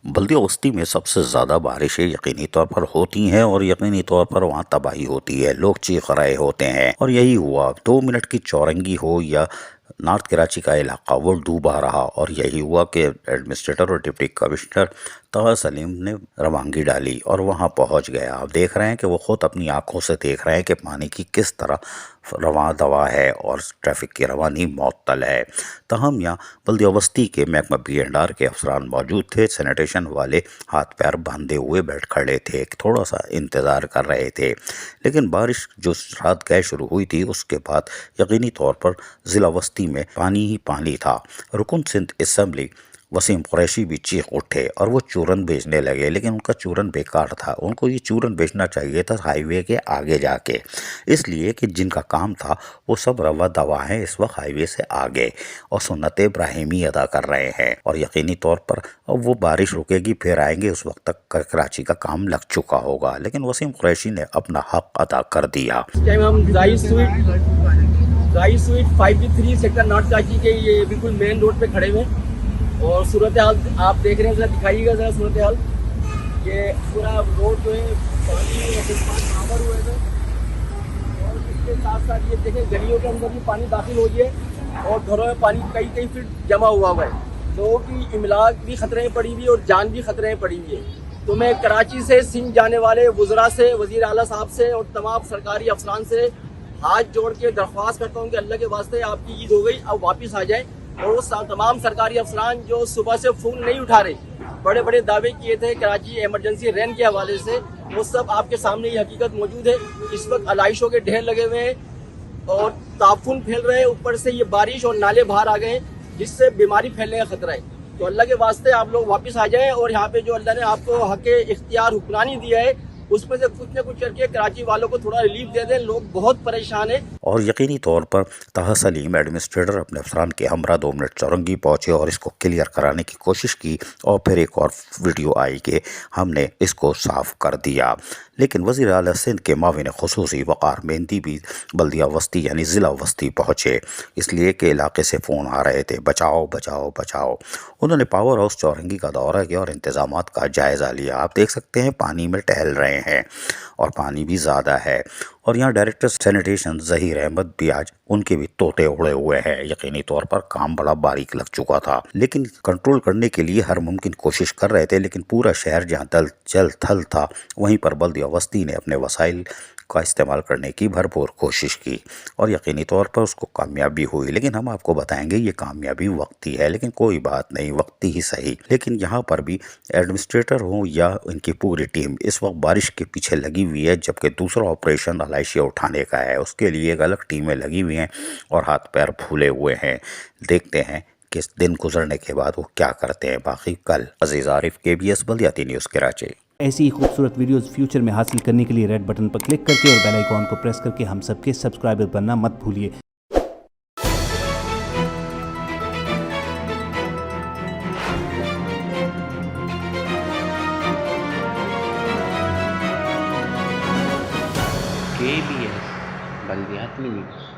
بلدیہ وسطی میں سب سے زیادہ بارشیں یقینی طور پر ہوتی ہیں اور یقینی طور پر وہاں تباہی ہوتی ہے، لوگ چیخ رہے ہوتے ہیں، اور یہی ہوا۔ 2 منٹ کی چورنگی ہو یا نارتھ کراچی کا علاقہ، وہ ڈوبا رہا، اور یہی ہوا کہ ایڈمنسٹریٹر اور ڈپٹی کمشنر طه سلیم نے روانگی ڈالی اور وہاں پہنچ گیا۔ آپ دیکھ رہے ہیں کہ وہ خود اپنی آنکھوں سے دیکھ رہے ہیں کہ پانی کی کس طرح رواں دوا ہے اور ٹریفک کی روانی معطل ہے۔ تاہم یہاں بلدیہ وسطی کے محکمہ B&R کے افسران موجود تھے، سینیٹیشن والے ہاتھ پیر باندھے ہوئے بیٹھ کھڑے تھے، تھوڑا سا انتظار کر رہے تھے، لیکن بارش جو رات گئے شروع ہوئی تھی اس کے بعد یقینی طور پر ضلع وسطی میں پانی ہی پانی تھا۔ رکن سندھ اسمبلی وسیم قریشی بھی چیخ اٹھے اور وہ چورن بیچنے لگے، لیکن ان کا چورن بیکار تھا۔ ان کو یہ چورن بیچنا چاہیے تھا ہائی وے کے آگے جا کے، اس لیے کہ جن کا کام تھا وہ سب روا دوا ہیں اس وقت ہائی وے سے آگے اور سنت ابراہیمی ادا کر رہے ہیں، اور یقینی طور پر اب وہ بارش رکے گی پھر آئیں گے، اس وقت تک کراچی کا کام لگ چکا ہوگا، لیکن وسیم قریشی نے اپنا حق ادا کر دیا۔ اس ٹائم ہم رائی sweet 5B3 sector north Karachi کے یہ بالکل مین روڈ پہ کھڑے ہوئے ہیں، اور صورتحال آپ دیکھ رہے ہیں، ذرا دکھائیے گا ذرا صورتحال۔ یہ پورا روڈ جو ہے پانی برابر ہوا ہے، اور اس کے ساتھ ساتھ یہ دیکھیں گلیوں کے اندر بھی پانی داخل ہو گیا ہے اور گھروں میں پانی کئی فٹ جمع ہوا ہے، لوگوں کی املاک بھی خطرے میں پڑی ہوئی ہے اور جان بھی خطرے میں پڑی ہوئی ہے۔ تو میں کراچی سے سندھ جانے والے وزراء سے، وزیر اعلیٰ صاحب سے اور تمام سرکاری افسران سے ہاتھ جوڑ کے درخواست کرتا ہوں کہ اللہ کے واسطے آپ کی عید ہو گئی، اب واپس آ جائیں، اور وہ تمام سرکاری افسران جو صبح سے فون نہیں اٹھا رہے، بڑے بڑے دعوے کیے تھے کراچی ایمرجنسی رین کے حوالے سے، وہ سب آپ کے سامنے یہ حقیقت موجود ہے۔ اس وقت علائشوں کے ڈھیر لگے ہوئے ہیں اور تعفن پھیل رہے ہیں، اوپر سے یہ بارش اور نالے باہر آ گئے ہیں جس سے بیماری پھیلنے کا خطرہ ہے۔ تو اللہ کے واسطے آپ لوگ واپس آ جائیں، اور یہاں پہ جو اللہ نے آپ کو حق اختیار حکمرانی دیا ہے اس میں سے کچھ نہ کچھ کر کے کراچی والوں کو تھوڑا ریلیف دے دیں، لوگ بہت پریشان ہیں۔ اور یقینی طور پر طه سلیم ایڈمنسٹریٹر اپنے افسران کے ہمراہ 2 منٹ چورنگی پہنچے اور اس کو کلیئر کرانے کی کوشش کی، اور پھر ایک اور ویڈیو آئی کہ ہم نے اس کو صاف کر دیا، لیکن وزیر اعلیٰ سندھ کے معاون خصوصی وقار مہندی بھی بلدیہ وسطی یعنی ضلع وسطی پہنچے، اس لیے کہ علاقے سے فون آ رہے تھے بچاؤ بچاؤ بچاؤ۔ انہوں نے پاور ہاؤس چورنگی کا دورہ کیا اور انتظامات کا جائزہ لیا۔ آپ دیکھ سکتے ہیں پانی میں ٹہل رہے ہیں اور پانی بھی زیادہ ہے، اور یہاں ڈائریکٹر سینیٹیشن ظہیر احمد بھی آج ان کے بھی طوطے اڑے ہوئے ہیں۔ یقینی طور پر کام بڑا باریک لگ چکا تھا، لیکن کنٹرول کرنے کے لیے ہر ممکن کوشش کر رہے تھے، لیکن پورا شہر جہاں دل جل تھل تھا وہیں پر بلدیہ وسطی نے اپنے وسائل کا استعمال کرنے کی بھرپور کوشش کی اور یقینی طور پر اس کو کامیابی ہوئی، لیکن ہم آپ کو بتائیں گے یہ کامیابی وقتی ہے، لیکن کوئی بات نہیں، وقتی ہی صحیح۔ لیکن یہاں پر بھی ایڈمنسٹریٹر ہوں یا ان کی پوری ٹیم اس وقت بارش کے پیچھے لگی ہوئی ہے، جبکہ دوسرا آپریشن علائشیہ اٹھانے کا ہے، اس کے لیے ایک الگ ٹیمیں لگی ہوئی ہیں اور ہاتھ پیر پھولے ہوئے ہیں۔ دیکھتے ہیں کہ دن گزرنے کے بعد وہ کیا کرتے ہیں۔ باقی کل عزیز عارف KBS بلدیاتی نیوز کراچی۔ ایسی ہی خوبصورت ویڈیوز فیوچر میں حاصل کرنے کے لیے ریڈ بٹن پر کلک کر کے اور بیل آئیکن کو پریس کر کے ہم سب کے سبسکرائبر بننا مت بھولیے۔ KBS بلدیاتی نیوز۔